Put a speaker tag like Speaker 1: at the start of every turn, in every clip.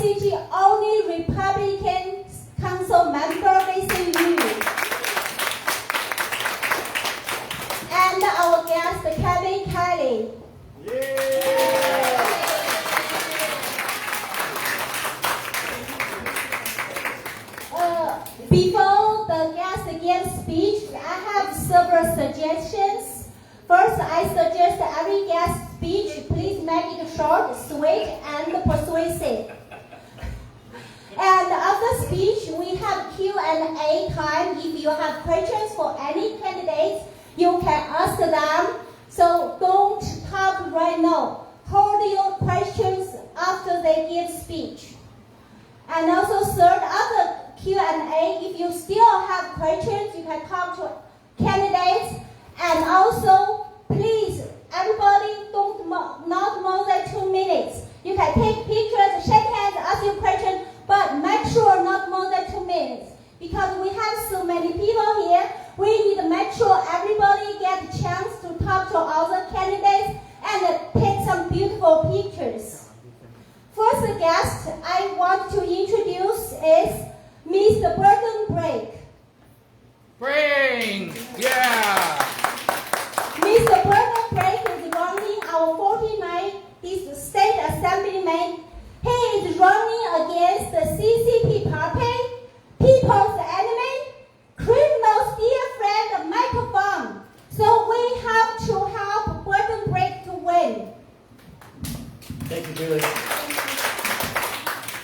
Speaker 1: City only Republican council member facing you. And our guest, Kiley. Before the guest gives speech, I have several suggestions. First, I suggest every guest speech, please make it short, sweet, and persuasive. And after speech, we have Q&A time. If you have questions for any candidates, you can ask them. So don't talk right now. Hold your questions after they give speech. And also third, after Q&A, if you still have questions, you can talk to candidates. And also, please, everybody, not more than 2 minutes. You can take pictures, shake hands, ask your question, but make sure not more than 2 minutes. Because we have so many people here, we need to make sure everybody gets a chance to talk to other candidates and take some beautiful pictures. First guest I want to introduce is Mr. Burton Brink.
Speaker 2: Brink! Yeah!
Speaker 1: Mr. Burton Brink is running our 49th State Assemblyman. He is running against the CCP party, people's enemy, criminals' dear friend Michael Fong. So we have to help Burton Brink to win.
Speaker 3: Thank you, Julie.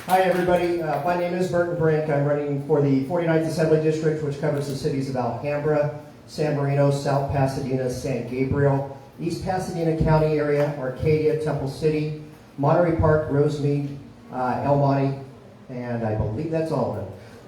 Speaker 3: Hi, everybody. My name is Burton Brink. I'm running for the 49th Assembly District, which covers the cities of Alhambra, San Marino, South Pasadena, San Gabriel, East Pasadena County area, Arcadia, Temple City, Monterey Park, Rosemead, El Monte, and I believe that's all of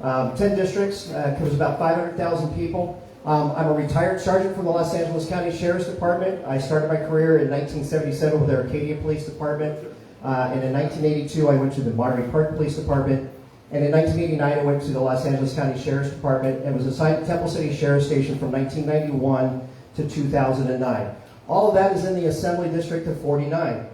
Speaker 3: them. 10 districts, covers about 500,000 people. I'm a retired sergeant from the Los Angeles County Sheriff's Department. I started my career in 1977 with the Arcadia Police Department. And in 1982, I went to the Monterey Park Police Department. And in 1989, I went to the Los Angeles County Sheriff's Department and was assigned to Temple City Sheriff's Station from 1991 to 2009. All of that is in the Assembly District of 49.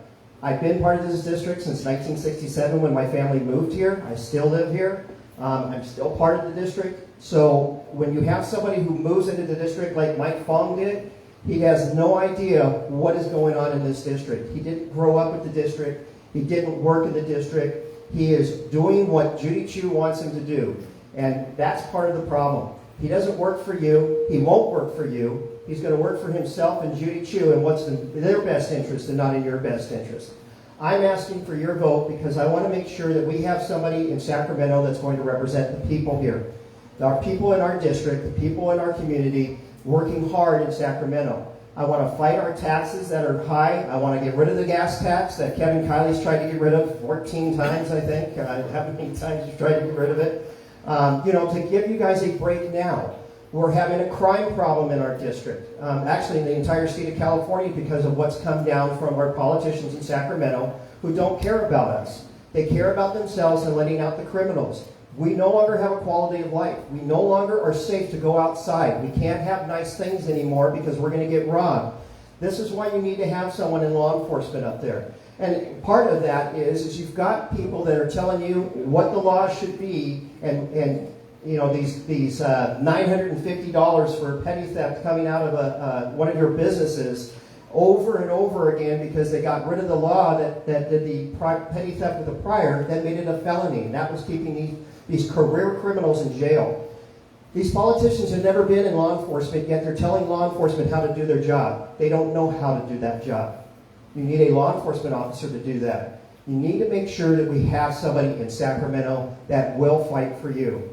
Speaker 3: I've been part of this district since 1967 when my family moved here. I still live here. I'm still part of the district. So when you have somebody who moves into the district like Mike Fong did, he has no idea what is going on in this district. He didn't grow up with the district. He didn't work in the district. He is doing what Judy Chu wants him to do. And that's part of the problem. He doesn't work for you. He won't work for you. He's going to work for himself and Judy Chu and what's in their best interest and not in your best interest. I'm asking for your vote because I want to make sure that we have somebody in Sacramento that's going to represent the people here. Our people in our district, the people in our community, working hard in Sacramento. I want to fight our taxes that are high. I want to get rid of the gas tax that Kevin Kiley's tried to get rid of 14 times, I think. How many times you've tried to get rid of it? To give you guys a break now. We're having a crime problem in our district. Actually, in the entire state of California because of what's come down from our politicians in Sacramento who don't care about us. They care about themselves and letting out the criminals. We no longer have a quality of life. We no longer are safe to go outside. We can't have nice things anymore because we're going to get robbed. This is why you need to have someone in law enforcement up there. And part of that is you've got people that are telling you what the law should be and these $950 for petty theft coming out of one of your businesses over and over again because they got rid of the law that did the petty theft with the prior that made it a felony. And that was keeping these career criminals in jail. These politicians have never been in law enforcement, yet they're telling law enforcement how to do their job. They don't know how to do that job. You need a law enforcement officer to do that. You need to make sure that we have somebody in Sacramento that will fight for you.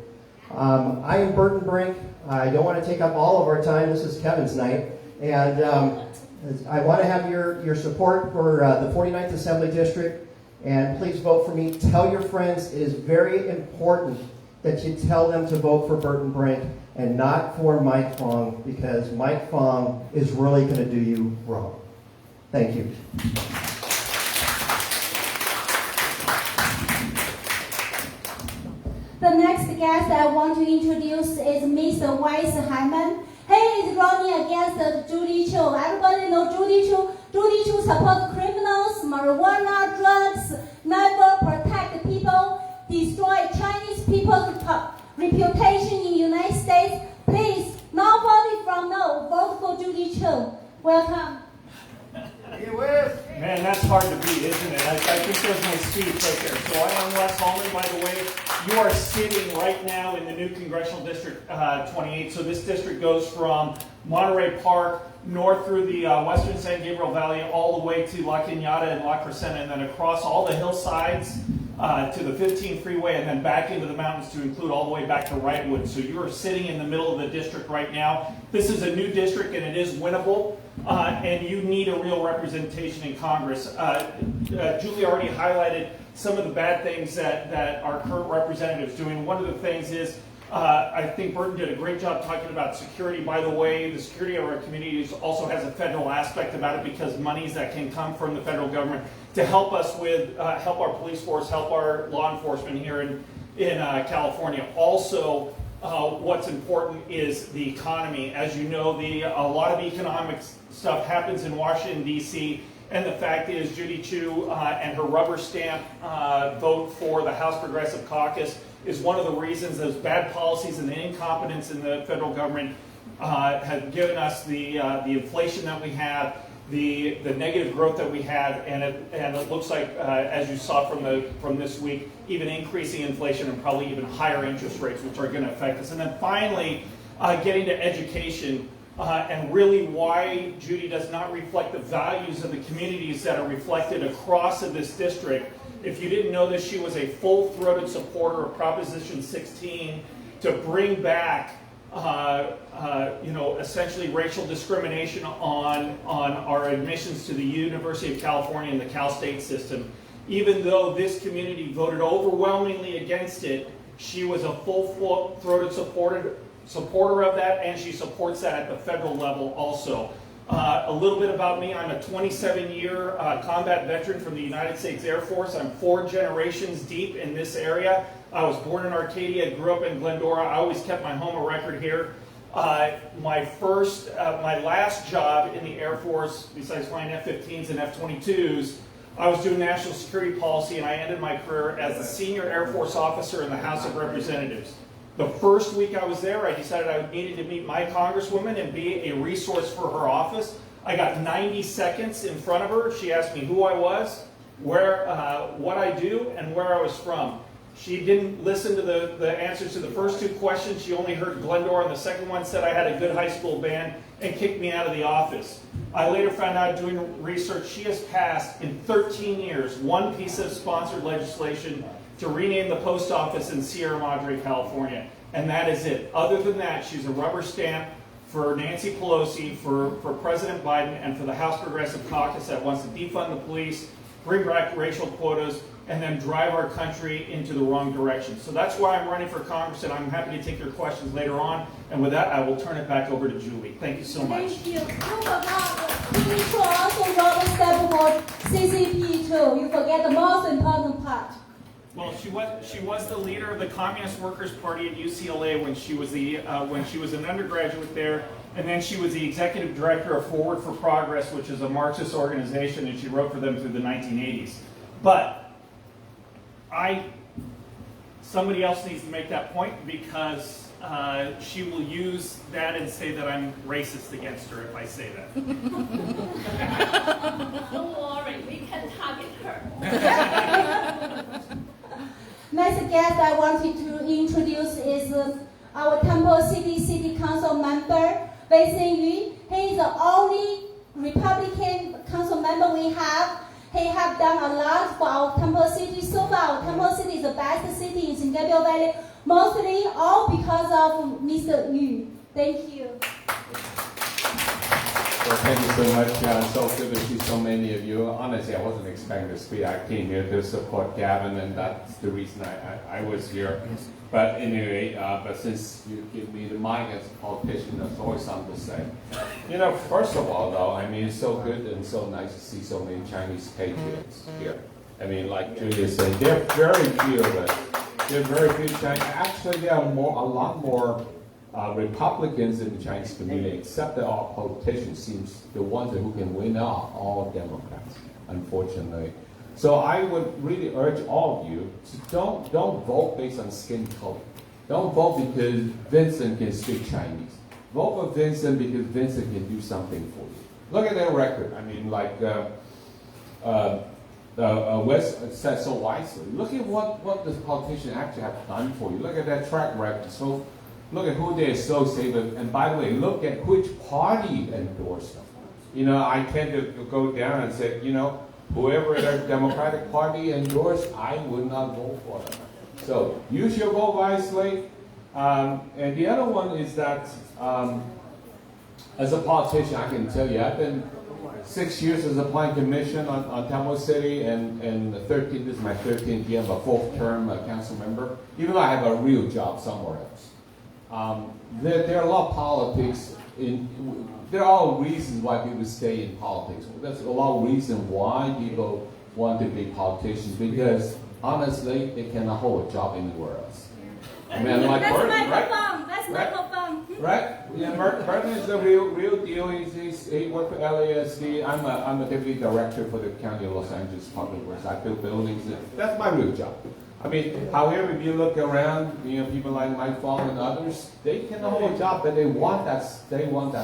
Speaker 3: I am Burton Brink. I don't want to take up all of our time. This is Kevin's night. And I want to have your support for the 49th Assembly District. And please vote for me. Tell your friends it is very important that you tell them to vote for Burton Brink and not for Mike Fong because Mike Fong is really going to do you wrong. Thank you.
Speaker 1: The next guest I want to introduce is Mr. Wes Hallman. He is running against Judy Chu. Everybody know Judy Chu? Judy Chu supports criminals, marijuana, drugs, never protect people.
Speaker 2: seats right there. So I am Wes Hallman, by the way. You are sitting right now in the new Congressional District 28. So this district goes from Monterey Park north through the western San Gabriel Valley all the way to La Cañada and La Crescenta, and then across all the hillsides to the 15 freeway, and then back into the mountains to include all the way back to Wrightwood. So you are sitting in the middle of the district right now. This is a new district, and it is winnable, and you need a real representation in Congress. Julie already highlighted some of the bad things that our current representatives doing. One of the things is I think Burton did a great job talking about security. By the way, the security of our communities also has a federal aspect about it, because monies that can come from the federal government to help us with, help our police force, help our law enforcement here in California. Also, what's important is the economy. As you know, a lot of economic stuff happens in Washington, D.C., and the fact is Judy Chu and her rubber stamp vote for the House Progressive Caucus is one of the reasons those bad policies and the incompetence in the federal government have given us the inflation that we have, the negative growth that we have, and it looks like, as you saw from this week, even increasing inflation and probably even higher interest rates, which are going to affect us. And then finally, getting to education, and really why Judy does not reflect the values of the communities that are reflected across this district. If you didn't know this, she was a full-throated supporter of Proposition 16 to bring back, essentially racial discrimination on our admissions to the University of California and the Cal State system. Even though this community voted overwhelmingly against it, she was a full-throated supporter of that, and she supports that at the federal level also. A little bit about me. I'm a 27-year combat veteran from the United States Air Force. I'm 4 generations deep in this area. I was born in Arcadia, grew up in Glendora. I always kept my home a record here. My last job in the Air Force, besides flying F-15s and F-22s, I was doing national security policy, and I ended my career as a senior Air Force officer in the House of Representatives. The first week I was there, I decided I needed to meet my congresswoman and be a resource for her office. I got 90 seconds in front of her. She asked me who I was, what I do, and where I was from. She didn't listen to the answers to the first 2 questions. She only heard Glendora, and the second one said I had a good high school band, and kicked me out of the office. I later found out doing research, she has passed in 13 years 1 piece of sponsored legislation to rename the post office in Sierra Madre, California. And that is it. Other than that, she's a rubber stamp for Nancy Pelosi, for President Biden, and for the House Progressive Caucus that wants to defund the police, bring back racial quotas, and then drive our country into the wrong direction. So that's why I'm running for Congress, and I'm happy to take your questions later on. And with that, I will turn it back over to Julie. Thank you so much.
Speaker 1: Thank you. You also wrote a step for CCP too. You forget the most important part.
Speaker 2: Well, she was the leader of the Communist Workers' Party at UCLA when she was an undergraduate there, and then she was the executive director of Forward for Progress, which is a Marxist organization, and she wrote for them through the 1980s. But somebody else needs to make that point, because she will use that and say that I'm racist against her if I say that.
Speaker 4: Don't worry, we can target her.
Speaker 1: Next guest I wanted to introduce is our Temple City Council member, Wes Hallman. He is the only Republican council member we have. He have done a lot for our Temple City. So far, our Temple City is the best city in San Gabriel Valley, mostly all because of Mr. Yu. Thank you.
Speaker 5: Well, thank you so much. So good to see so many of you. Honestly, I wasn't expecting to speak. I came here to support Gavin, and that's the reason I was here. But anyway, but since you give me the mic as a politician, there's always something to say. First of all, though, I mean, it's so good and so nice to see so many Chinese patriots here. I mean, like Julia said, there are very few of us. There are very few Chinese. Actually, there are a lot more Republicans in the Chinese community, except that our politicians seems the ones who can win out all Democrats, unfortunately. So I would really urge all of you to don't vote based on skin color. Don't vote because Vincent can speak Chinese. Vote for Vincent because Vincent can do something for you. Look at their record. I mean, like Wes said so wisely. Look at what this politician actually have done for you. Look at that track record. So look at who they associate with. And by the way, look at which party endorsed them. You know, I tend to go down and say, you know, whoever the Democratic Party endorsed, I would not vote for them. So use your vote wisely. And the other one is that as a politician, I can tell you, I've been 6 years as a planning commission on Tamil City, and 13, this is my 13th year, I'm a fourth term council member, even though I have a real job somewhere else. There are a lot of politics. There are all reasons why people stay in politics. There's a lot of reasons why people want to be politicians, because honestly, they cannot hold a job anywhere else. I mean, like
Speaker 4: That's
Speaker 5: Burton, right?
Speaker 4: That's
Speaker 5: Right?
Speaker 4: microphone.
Speaker 5: Right? Yeah, Burton is the real deal. He worked for LASD. I'm a deputy director for the County of Los Angeles Public Works. I build buildings. That's my real job. I mean, however, if you look around, you know, people like Mike Fall and others, they cannot hold a job, but they want that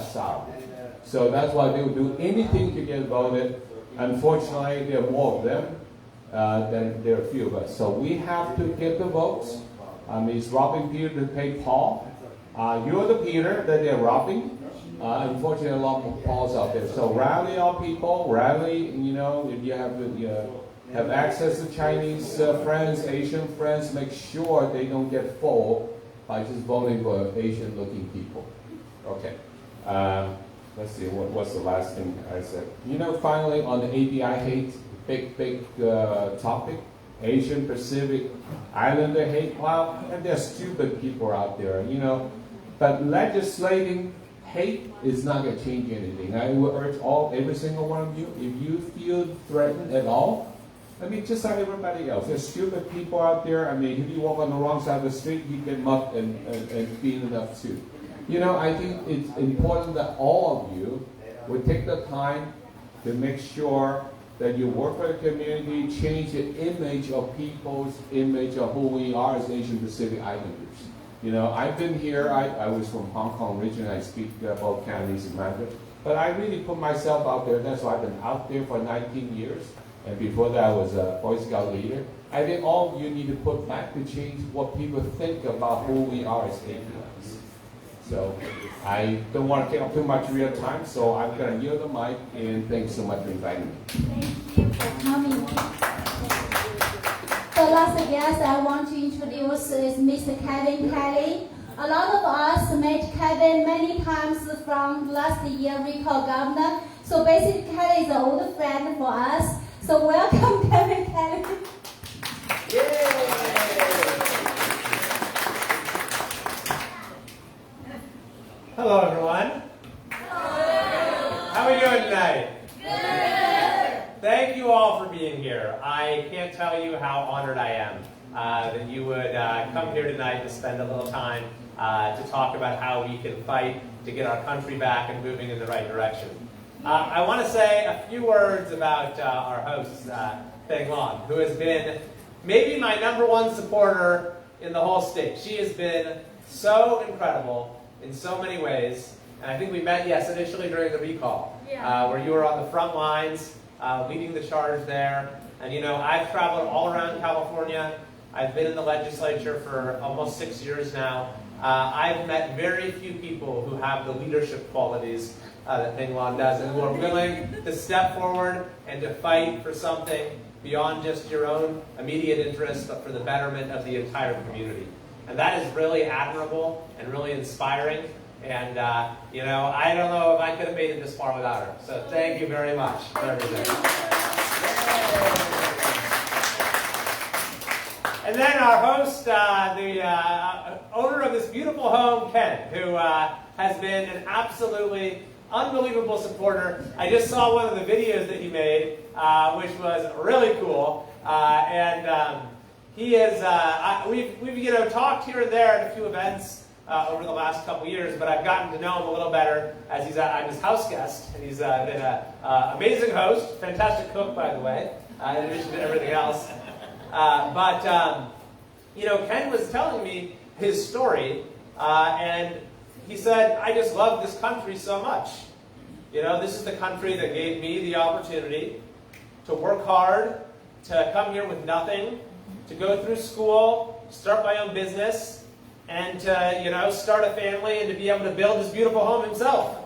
Speaker 5: salary. So that's why they will do anything to get voted. Unfortunately, there are more of them than there are a few of us. So we have to get the votes. It's robbing Peter to pay Paul. You're the Peter that they're robbing. Unfortunately, a lot of Pauls out there. So rally our people, rally, you know, if you have access to Chinese friends, Asian friends, make sure they don't get fooled by just voting for Asian-looking people. Okay. Let's see, what's the last thing I said? You know, finally, on the ABI hate, big topic. Asian Pacific Islander hate. Well, and there's stupid people out there, you know. But legislating hate is not going to change anything. I will urge every single one of you, if you feel threatened at all, I mean, just like everybody else. There's stupid people out there. I mean, if you walk on the wrong side of the street, you get mugged and beaten up too. You know, I think it's important that all of you would take the time to make sure that you work for the community, change the image of people's image of who we are as Asian Pacific Islanders. You know, I've been here, I was from Hong Kong originally, I speak both Cantonese and Mandarin, but I really put myself out there. That's why I've been out there for 19 years, and before that I was a Boy Scout leader. I think all of you need to put back to change what people think about who we are as Asians. So I don't want to take up too much of your time, so I'm going to yield the mic, and thanks so much for inviting me.
Speaker 1: Thank you for coming. The last guest I want to introduce is Mr. Kevin Kiley. A lot of us met Kevin many times from last year recall governor. So basically, Kiley is an old friend for us. So welcome, Kevin Kiley.
Speaker 6: Hello, everyone. Hello. How are we doing tonight? Good. Thank you all for being here. I can't tell you how honored I am that you would come here tonight to spend a little time to talk about how we can fight to get our country back and moving in the right direction. I want to say a few words about our host, Feng Long, who has been maybe my #1 supporter in the whole state. She has been so incredible in so many ways. And I think we met, yes, initially during the recall, where you were on the front lines, leading the charge there. And you know, I've traveled all around California. I've been in the legislature for almost 6 years now. I've met very few people who have the leadership qualities that Feng Long does, and who are willing to step forward and to fight for something beyond just your own immediate interests, but for the betterment of the entire community. And that is really admirable and really inspiring. And, you know, I don't know if I could have made it this far without her. So thank you very much for everything. And then our host, the owner of this beautiful home, Ken, who has been an absolutely unbelievable supporter. I just saw one of the videos that he made, which was really cool. He is, we've you know, talked here and there at a few events over the last couple years, but I've gotten to know him a little better as I'm his house guest, and he's been an amazing host, fantastic cook, by the way, in addition to everything else. You know, Ken was telling me his story, and he said, I just love this country so much. You know, this is the country that gave me the opportunity to work hard, to come here with nothing, to go through school, start my own business, and to, start a family and to be able to build his beautiful home himself.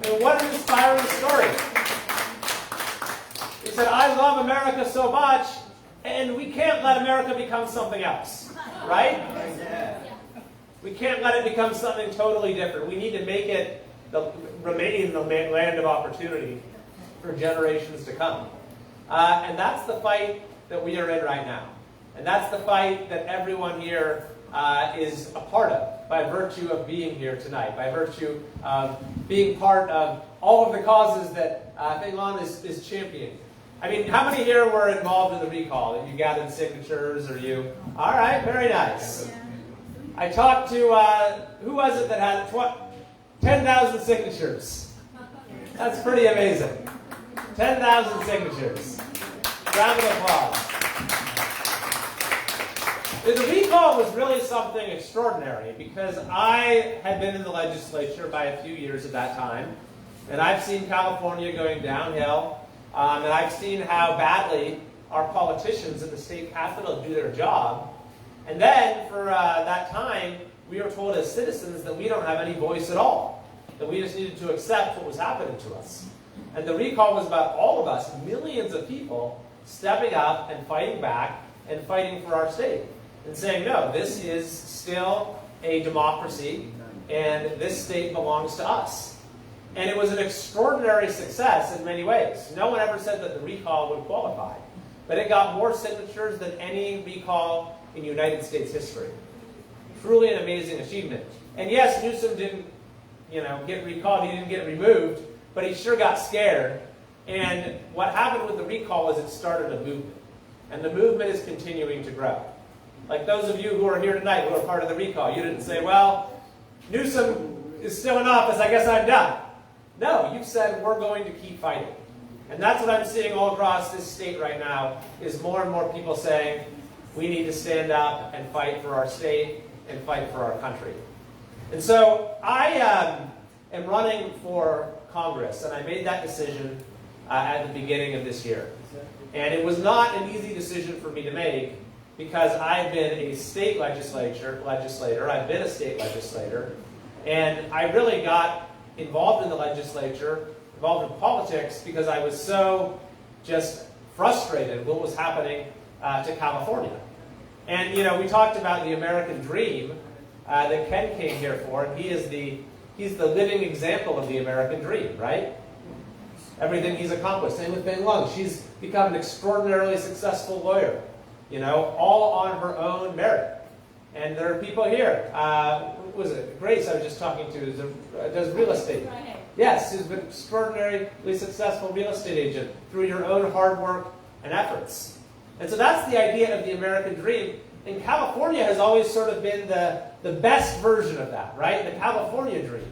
Speaker 6: I mean, what an inspiring story. He said, I love America so much, and we can't let America become something else, right? We can't let it become something totally different. We need to make it remain the land of opportunity for generations to come. And that's the fight that we are in right now. And that's the fight that everyone here is a part of by virtue of being here tonight, by virtue of being part of all of the causes that Kiley is championing. I mean, how many here were involved in the recall? You gathered signatures, or you? All right, very nice. I talked to, who was it that had 10,000 signatures? That's pretty amazing. 10,000 signatures. Round of applause. The recall was really something extraordinary because I had been in the legislature by a few years at that time, and I've seen California going downhill, and I've seen how badly our politicians in the state capitol do their job. And then, for that time, we were told as citizens that we don't have any voice at all, that we just needed to accept what was happening to us. And the recall was about all of us, millions of people, stepping up and fighting back and fighting for our state and saying, no, this is still a democracy, and this state belongs to us. And it was an extraordinary success in many ways. No one ever said that the recall would qualify, but it got more signatures than any recall in United States history. Truly an amazing achievement. And yes, Newsom didn't, get recalled. He didn't get removed, but he sure got scared. And what happened with the recall is it started a movement, and the movement is continuing to grow. Like those of you who are here tonight who are part of the recall, you didn't say, well, Newsom is still in office, I guess I'm done. No, you've said we're going to keep fighting. And that's what I'm seeing all across this state right now, is more and more people saying, we need to stand up and fight for our state and fight for our country. And so I am running for Congress, and I made that decision at the beginning of this year. And it was not an easy decision for me to make because I've been a state legislator, I've been a state legislator, and I really got involved in the legislature, involved in politics, because I was so just frustrated with what was happening to California. And, we talked about the American dream that Ken came here for, and he's the living example of the American dream, right? Everything he's accomplished. Same with Bing Lung. She's become an extraordinarily successful lawyer, all on her own merit. And there are people here. What was it? Grace, I was just talking to, does real estate. Yes, she's been an extraordinarily successful real estate agent through your own hard work and efforts. And so that's the idea of the American dream. And California has always sort of been the best version of that, right? The California dream.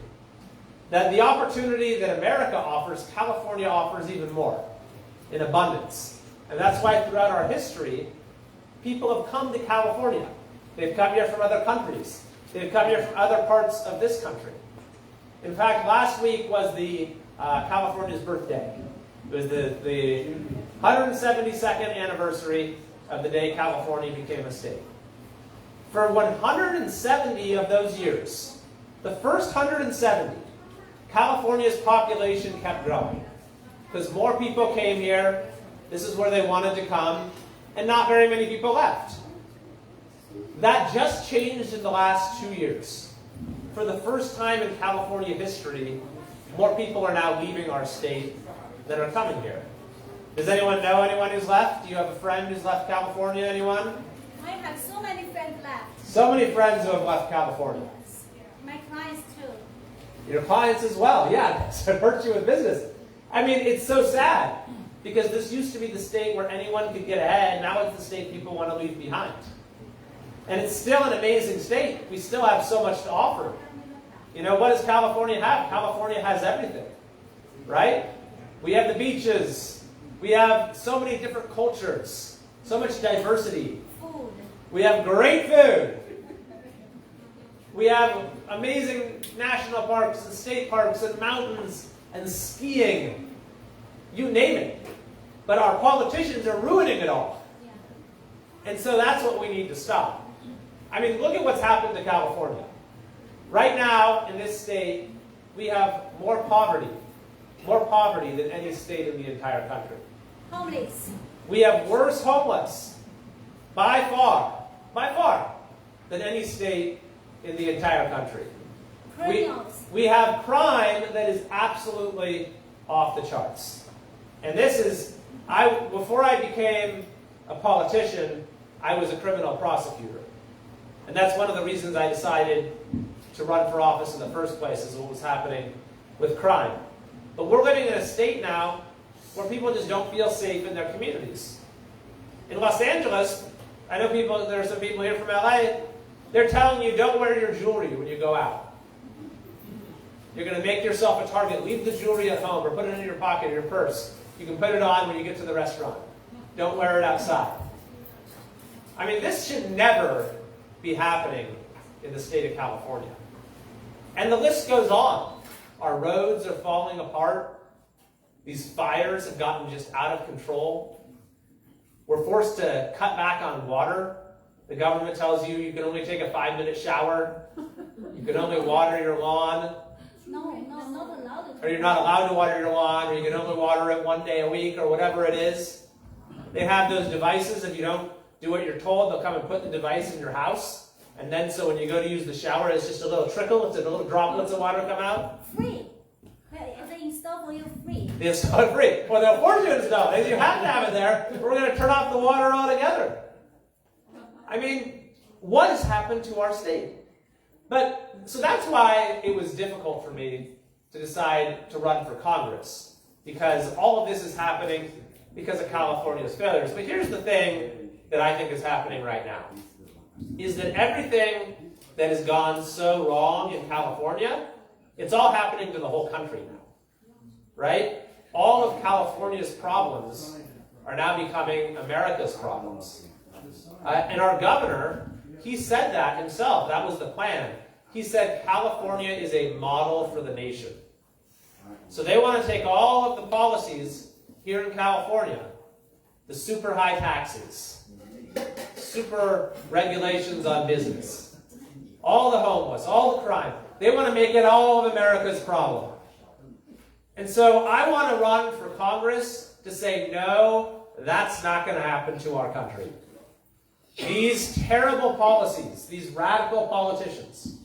Speaker 6: That the opportunity that America offers, California offers even more, in abundance. And that's why throughout our history, people have come to California. They've come here from other countries. They've come here from other parts of this country. In fact, last week was the California's birthday. It was the 172nd anniversary of the day California became a state. For 170 of those years, the first 170, California's population kept growing. Because more people came here, this is where they wanted to come, and not very many people left. That just changed in the last 2 years. For the first time in California history, more people are now leaving our state than are coming here. Does anyone know anyone who's left? Do you have a friend who's left California? Anyone?
Speaker 4: I have so many friends left.
Speaker 6: So many friends who have left California.
Speaker 4: My clients too.
Speaker 6: Your clients as well. Yeah, it's a virtue of business. I mean, it's so sad because this used to be the state where anyone could get ahead. Now it's the state people want to leave behind. And it's still an amazing state. We still have so much to offer. What does California have? California has everything, right? We have the beaches. We have so many different cultures, so much diversity.
Speaker 4: Food.
Speaker 6: We have great food. We have amazing national parks and state parks and mountains and skiing. You name it. but our politicians are ruining it all. And so that's what we need to stop. I mean, look at what's happened to California. Right now, in this state, we have more poverty than any state in the entire country.
Speaker 4: Homeless.
Speaker 6: We have worse homeless, by far, than any state in the entire country.
Speaker 4: Criminals.
Speaker 6: We have crime that is absolutely off the charts. And this is, before I became a politician, I was a criminal prosecutor. And that's one of the reasons I decided to run for office in the first place, is what was happening with crime. But we're living in a state now where people just don't feel safe in their communities. In Los Angeles, I know there are some people here from LA, they're telling you don't wear your jewelry when you go out. You're going to make yourself a target. Leave the jewelry at home or put it in your pocket or your purse. You can put it on when you get to the restaurant. Don't wear it outside. I mean, this should never be happening in the state of California. And the list goes on. Our roads are falling apart. These fires have gotten just out of control. We're forced to cut back on water. The government tells you you can only take a 5-minute shower. You can only water your lawn.
Speaker 4: No, not allowed.
Speaker 6: Or you're not allowed to water your lawn, or you can only water it 1 day a week, or whatever it is. They have those devices. If you don't do what you're told, they'll come and put the device in your house. And then so when you go to use the shower, it's just a little trickle. It's a little droplets of water come out.
Speaker 4: Free. They install for you free.
Speaker 6: They install it free. Well, they'll force you to install it. You have to have it there. We're going to turn off the water altogether. I mean, what has happened to our state? So that's why it was difficult for me to decide to run for Congress, because all of this is happening because of California's failures. But here's the thing that I think is happening right now, is that everything that has gone so wrong in California, it's all happening to the whole country now, right? All of California's problems are now becoming America's problems. And our governor, he said that himself. That was the plan. He said California is a model for the nation. So they want to take all of the policies here in California, the super high taxes, super regulations on business, all the homeless, all the crime. They want to make it all of America's problem. And so I want to run for Congress to say, no, that's not going to happen to our country. These terrible policies, these radical politicians,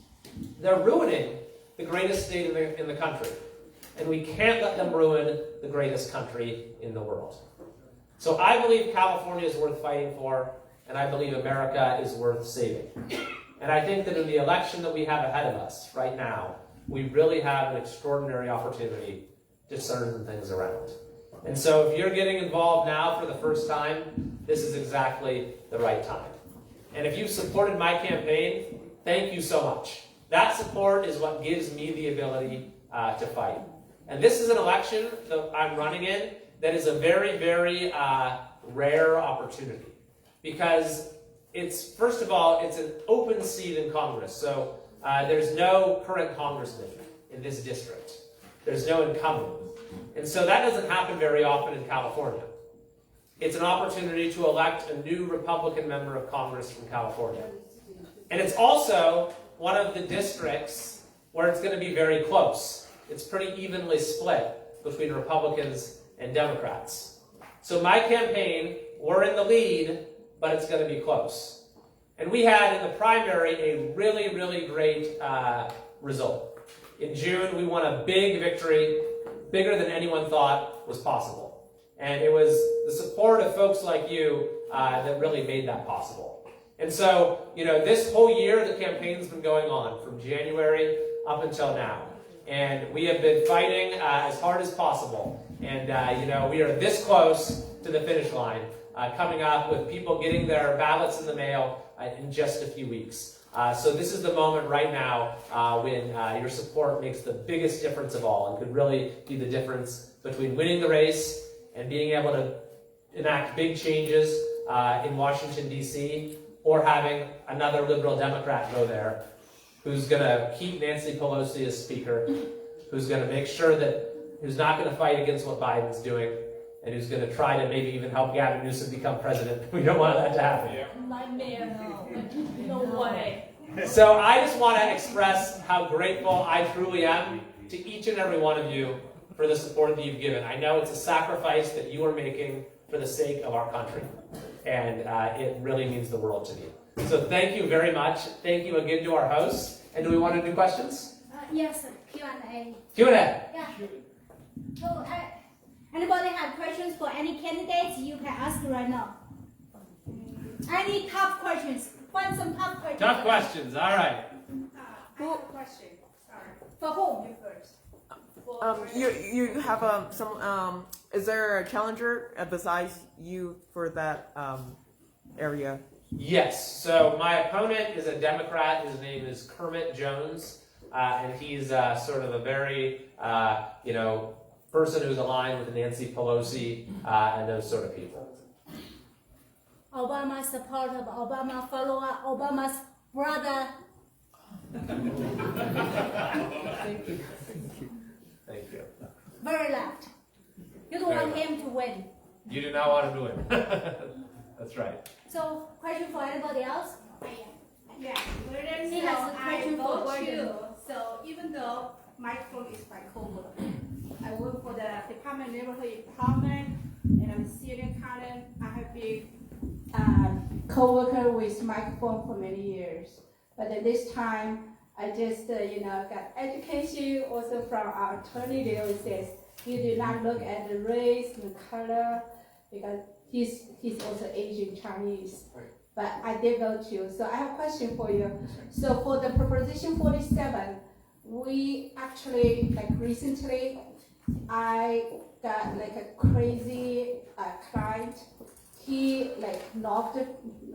Speaker 6: they're ruining the greatest state in the country. And we can't let them ruin the greatest country in the world. So I believe California is worth fighting for, and I believe America is worth saving. And I think that in the election that we have ahead of us right now, we really have an extraordinary opportunity to turn some things around. And so if you're getting involved now for the first time, this is exactly the right time. And if you've supported my campaign, thank you so much. That support is what gives me the ability to fight. And this is an election that I'm running in that is a very, very rare opportunity. Because it's, first of all, it's an open seat in Congress. So there's no current congressman in this district. There's no incumbent. And so that doesn't happen very often in California. It's an opportunity to elect a new Republican member of Congress from California. And it's also one of the districts where it's going to be very close. It's pretty evenly split between Republicans and Democrats. So my campaign, we're in the lead, but it's going to be close. And we had in the primary a really, really great result. In June, we won a big victory, bigger than anyone thought was possible. And it was the support of folks like you that really made that possible. And so, this whole year, the campaign's been going on from January up until now. And we have been fighting as hard as possible. And, we are this close to the finish line, coming up with people getting their ballots in the mail in just a few weeks. So this is the moment right now when your support makes the biggest difference of all and could really be the difference between winning the race and being able to enact big changes in Washington, D.C., or having another liberal Democrat go there who's going to keep Nancy Pelosi as Speaker, who's going to make sure that, who's not going to fight against what Biden's doing, and who's going to try to maybe even help Gavin Newsom become president. We don't want that to happen.
Speaker 4: Nightmare, no way.
Speaker 6: So I just want to express how grateful I truly am to each and every one of you for the support that you've given. I know it's a sacrifice that you are making for the sake of our country, and it really means the world to me. So thank you very much. Thank you again to our hosts. And do we want to do questions?
Speaker 7: Yes, Q&A.
Speaker 6: Q&A.
Speaker 7: Yeah. So, anybody have questions for any candidates? You can ask right now. Any tough questions? Find some tough questions.
Speaker 6: Tough questions. All right.
Speaker 4: I have a question. Sorry.
Speaker 7: For whom?
Speaker 4: You first.
Speaker 8: You have some is there a challenger besides you for that area?
Speaker 6: Yes. So my opponent is a Democrat. His name is Kermit Jones, and he's sort of a very person who's aligned with Nancy Pelosi and those sort of people.
Speaker 7: Obama supporter, Obama follower, Obama's brother.
Speaker 8: Thank you.
Speaker 6: Thank you.
Speaker 7: Very left. You don't want him to win.
Speaker 6: You do not want him to win. That's right.
Speaker 7: So, question for anybody else?
Speaker 4: Yeah, Burton,
Speaker 7: He
Speaker 4: so
Speaker 7: has a
Speaker 4: I
Speaker 7: question for
Speaker 4: vote
Speaker 7: Burton.
Speaker 4: you. So even though my phone is by co-vote, I work for the Department of Neighborhood Empowerment, and I'm a senior accountant. I have been co-worker with microphone for many years. But at this time, I just got education also from our attorney. They always says you do not look at the race and the color because he's also Asian Chinese. But I did vote you. So I have a question for you. So for the Proposition 47, we actually, recently, I got a crazy client. He knocked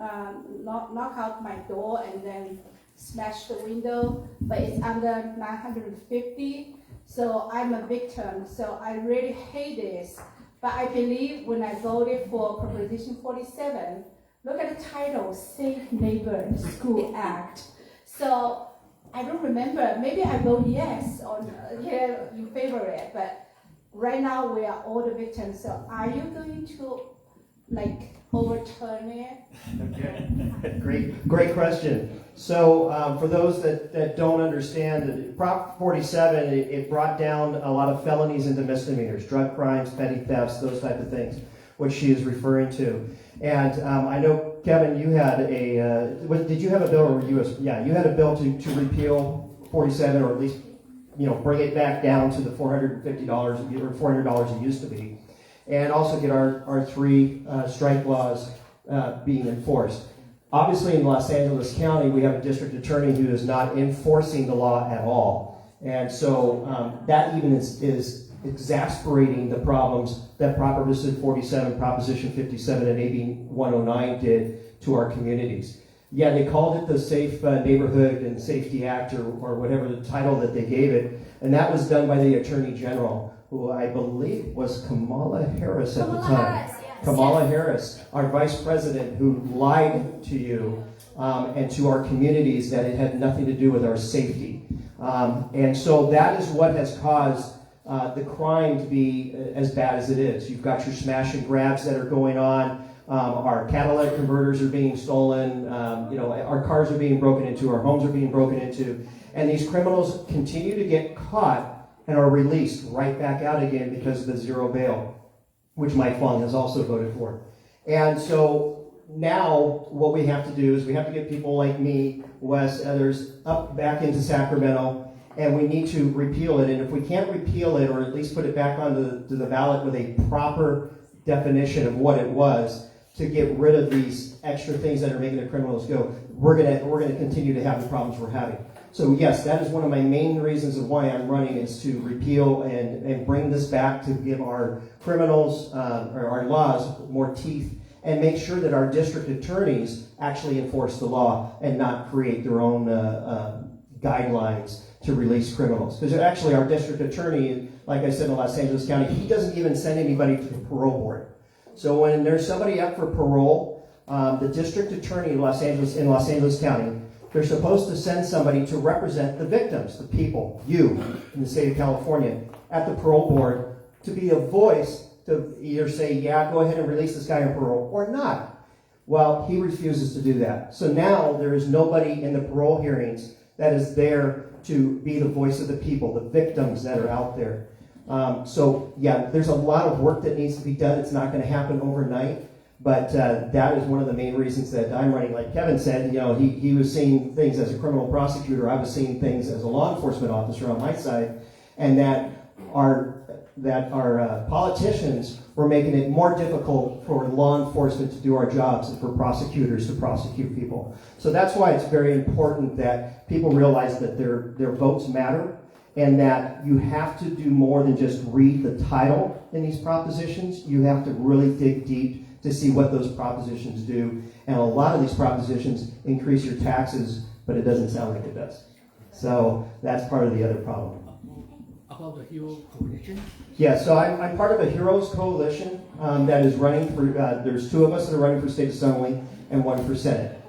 Speaker 4: out my door and then smashed the window, but it's under 950. So I'm a victim. So I really hate this. But I believe when I voted for Proposition 47, look at the title, Safe Neighbor School Act. So I don't remember, maybe I vote yes on here in favor it, but right now we are all the victims. So are you going to overturn it?
Speaker 3: Okay. Great question. So for those that don't understand, Prop 47, it brought down a lot of felonies and misdemeanors, drug crimes, petty thefts, those type of things, which she is referring to. And I know, Kevin, you had did you have a bill, or you had a bill to repeal 47, or at least, bring it back down to the $450 or $400 it used to be, and also get our three strike laws being enforced. Obviously, in Los Angeles County, we have a district attorney who is not enforcing the law at all. And so that even is exasperating the problems that Proposition 47, Proposition 57, and AB 109 did to our communities. Yeah, they called it the Safe Neighborhood and Safety Act, or whatever the title that they gave it, and that was done by the Attorney General, who I believe was Kamala Harris at the time. Kamala Harris, our Vice President, who lied to you and to our communities that it had nothing to do with our safety. And so that is what has caused the crime to be as bad as it is. You've got your smash and grabs that are going on. Our catalytic converters are being stolen. Our cars are being broken into. Our homes are being broken into. And these criminals continue to get caught and are released right back out again because of the zero bail, which Mike Fung has also voted for. And so now what we have to do is we have to get people like me, Wes, others, up back into Sacramento, and we need to repeal it. And if we can't repeal it, or at least put it back onto the ballot with a proper definition of what it was, to get rid of these extra things that are making the criminals go, we're gonna continue to have the problems we're having. So yes, that is one of my main reasons of why I'm running, is to repeal and bring this back to give our criminals, or our laws, more teeth, and make sure that our district attorneys actually enforce the law and not create their own guidelines to release criminals. Because actually our district attorney, like I said, in Los Angeles County, he doesn't even send anybody to the parole board. So when there's somebody up for parole, the district attorney in Los Angeles County, they're supposed to send somebody to represent the victims, the people, you, in the state of California, at the parole board, to be a voice to either say, yeah, go ahead and release this guy on parole or not. Well, he refuses to do that. So now there is nobody in the parole hearings that is there to be the voice of the people, the victims that are out there. So yeah, there's a lot of work that needs to be done. It's not going to happen overnight. But that is one of the main reasons that I'm running. Like Kevin said, he was seeing things as a criminal prosecutor. I was seeing things as a law enforcement officer on my side, and that our politicians were making it more difficult for law enforcement to do our jobs and for prosecutors to prosecute people. So that's why it's very important that people realize that their votes matter, and that you have to do more than just read the title in these propositions. You have to really dig deep to see what those propositions do. And a lot of these propositions increase your taxes, but it doesn't sound like it does. So that's part of the other problem.
Speaker 9: About the Hero Coalition?
Speaker 3: Yeah, so I'm part of a Heroes Coalition that is running for, there's two of us that are running for State Assembly and one for Senate.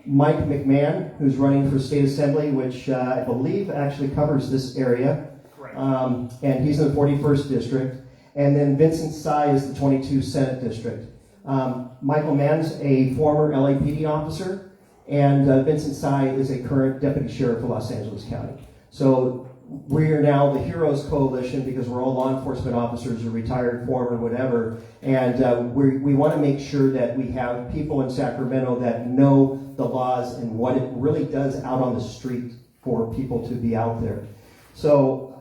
Speaker 3: Mike McMahon, who's running for State Assembly, which I believe actually covers this area. And he's in the 41st District. And then Vincent Tsai is the 22 Senate District. Michael Mann's a former LAPD officer, and Vincent Tsai is a current Deputy Sheriff of Los Angeles County. So we are now the Heroes Coalition because we're all law enforcement officers or retired, former, whatever. And we want to make sure that we have people in Sacramento that know the laws and what it really does out on the street for people to be out there. So,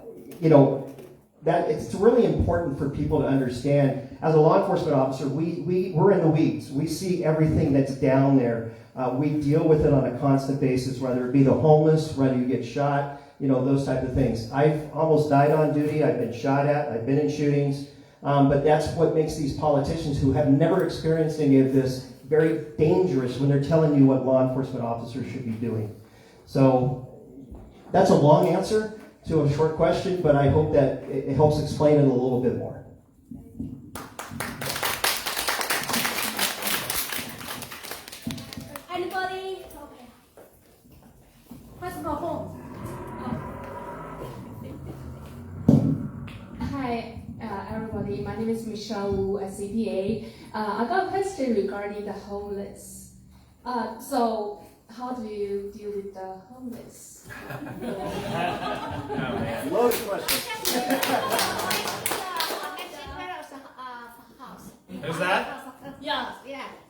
Speaker 3: that it's really important for people to understand. As a law enforcement officer, we're in the weeds. We see everything that's down there. We deal with it on a constant basis, whether it be the homeless, whether you get shot, those type of things. I've almost died on duty. I've been shot at. I've been in shootings. But that's what makes these politicians who have never experienced any of this very dangerous when they're telling you what law enforcement officers should be doing. So that's a long answer to a short question, but I hope that it helps explain it a little bit more.
Speaker 7: Anybody? Okay. Question from home.
Speaker 10: Hi, everybody. My name is Michelle Wu, a CPA. I got a question regarding the homeless. So, how do you deal with the homeless?
Speaker 3: Loaded question.
Speaker 6: Who's that?
Speaker 7: Yeah.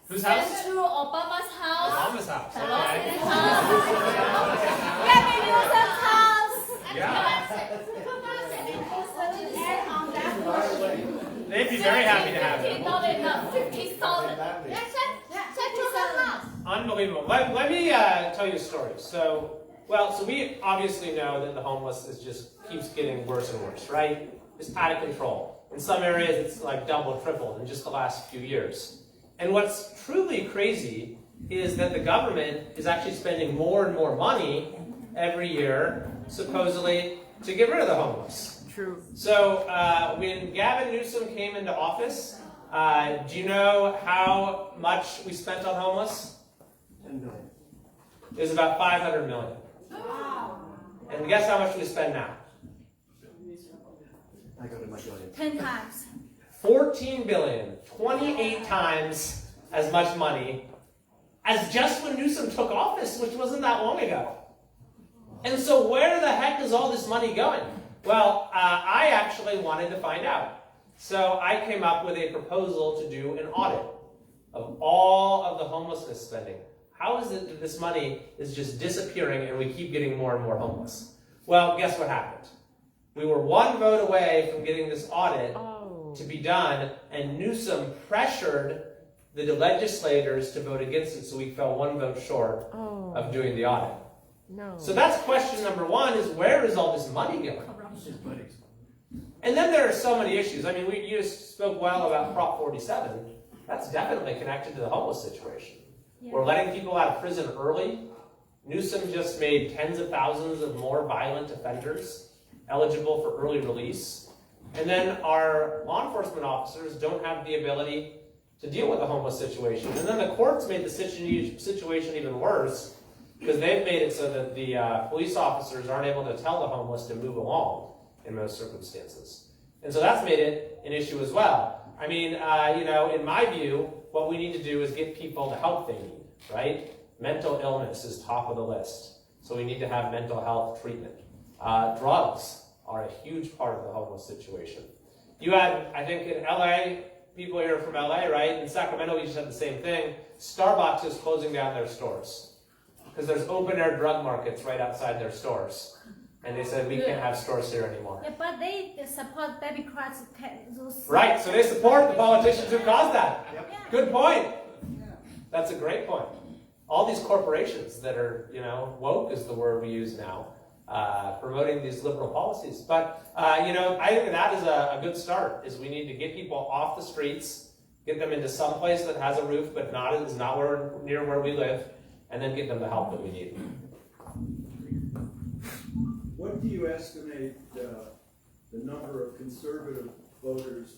Speaker 6: Whose house?
Speaker 7: Went through Obama's house.
Speaker 6: Obama's house.
Speaker 7: Barack's
Speaker 6: Okay.
Speaker 7: house. Gavin Newsom's house.
Speaker 6: Yeah.
Speaker 7: And on that portion.
Speaker 6: They'd be very happy to have it.
Speaker 7: $50,000. 50,000. Check to her house.
Speaker 6: Unbelievable. Let me tell you a story. So we obviously know that the homeless just keeps getting worse and worse, right? It's out of control. In some areas, it's like double, triple in just the last few years. And what's truly crazy is that the government is actually spending more and more money every year, supposedly, to get rid of the homeless.
Speaker 8: True.
Speaker 6: So when Gavin Newsom came into office, do you know how much we spent on homeless?
Speaker 3: 10 million.
Speaker 6: It was about 500 million.
Speaker 7: Wow.
Speaker 6: And guess how much we spend now?
Speaker 3: I go to my billion.
Speaker 7: 10 times.
Speaker 6: 14 billion, 28 times as much money as just when Newsom took office, which wasn't that long ago. And so where the heck is all this money going? Well, I actually wanted to find out. So I came up with a proposal to do an audit of all of the homelessness spending. How is it that this money is just disappearing and we keep getting more and more homeless? Well, guess what happened? We were one vote away from getting this audit to be done, and Newsom pressured the legislators to vote against it, so we fell one vote short of doing the audit.
Speaker 8: No.
Speaker 6: So that's question number one, is where is all this money going? And then there are so many issues. I mean, you just spoke well about Prop 47. That's definitely connected to the homeless situation. Yeah. We're letting people out of prison early. Newsom just made tens of thousands of more violent offenders eligible for early release. And then our law enforcement officers don't have the ability to deal with the homeless situation. And then the courts made the situation even worse because they've made it so that the police officers aren't able to tell the homeless to move along in most circumstances. And so that's made it an issue as well. I mean, in my view, what we need to do is get people the help they need, right? Mental illness is top of the list. So we need to have mental health treatment. Drugs are a huge part of the homeless situation. You had, I think in LA, people here from LA, right? In Sacramento, we just had the same thing. Starbucks is closing down their stores because there's open air drug markets right outside their stores. And they said, we can't have stores here anymore.
Speaker 7: Yeah, but they support Democrats.
Speaker 6: Right, so they support the politicians who caused that.
Speaker 3: Yep.
Speaker 7: Yeah.
Speaker 6: Good point. That's a great point. All these corporations that are, woke is the word we use now, promoting these liberal policies. But, I think that is a good start, is we need to get people off the streets, get them into some place that has a roof, but is not near where we live, and then get them the help that we need.
Speaker 11: What do you estimate the number of conservative voters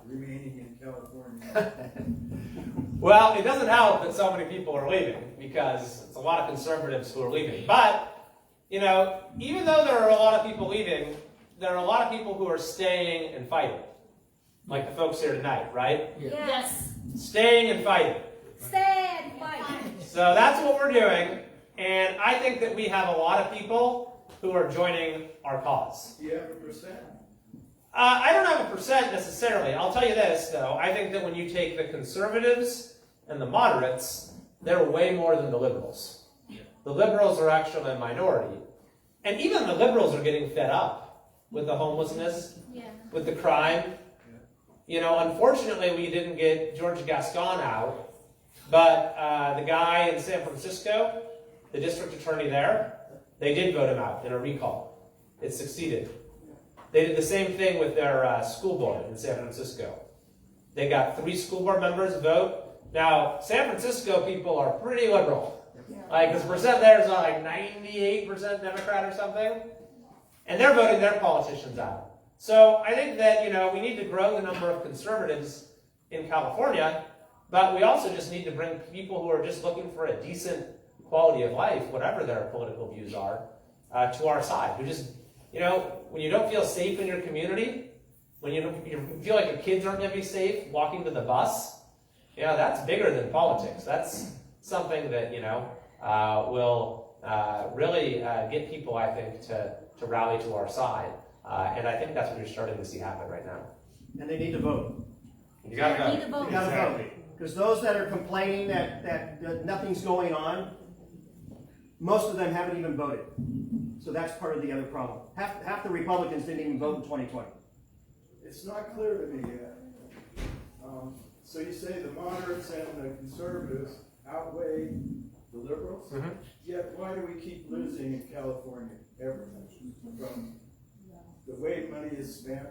Speaker 11: remaining in California?
Speaker 6: Well, it doesn't help that so many people are leaving, because it's a lot of conservatives who are leaving. But, even though there are a lot of people leaving, there are a lot of people who are staying and fighting. Like the folks here tonight, right?
Speaker 7: Yes.
Speaker 6: Staying and fighting.
Speaker 7: Stay and fight.
Speaker 6: So that's what we're doing. And I think that we have a lot of people who are joining our cause.
Speaker 11: Do you have a percent?
Speaker 6: I don't have a percent necessarily. I'll tell you this, though. I think that when you take the conservatives and the moderates, they're way more than the liberals. The liberals are actually a minority. And even the liberals are getting fed up with the homelessness, with the crime. Unfortunately, we didn't get George Gascon out, but the guy in San Francisco, the district attorney there, they did vote him out in a recall. It succeeded. They did the same thing with their school board in San Francisco. They got 3 school board members vote. Now, San Francisco people are pretty liberal. Like, the percent there is like 98% Democrat or something. And they're voting their politicians out. So I think that, we need to grow the number of conservatives in California, but we also just need to bring people who are just looking for a decent quality of life, whatever their political views are, to our side. Who just, when you don't feel safe in your community, when you feel like your kids aren't going to be safe walking to the bus, that's bigger than politics. That's something that, will really get people, I think, to rally to our side. And I think that's what you're starting to see happen right now.
Speaker 3: And they need to vote.
Speaker 6: You got to
Speaker 7: Need to
Speaker 6: vote.
Speaker 7: vote.
Speaker 3: You gotta vote. Because those that are complaining that nothing's going on, most of them haven't even voted. So that's part of the other problem. Half the Republicans didn't even vote in 2020.
Speaker 11: It's not clear to me yet. So you say the moderates and the conservatives outweigh the liberals?
Speaker 6: Mm-hmm.
Speaker 11: Yet why do we keep losing in California everything? From the way money is spent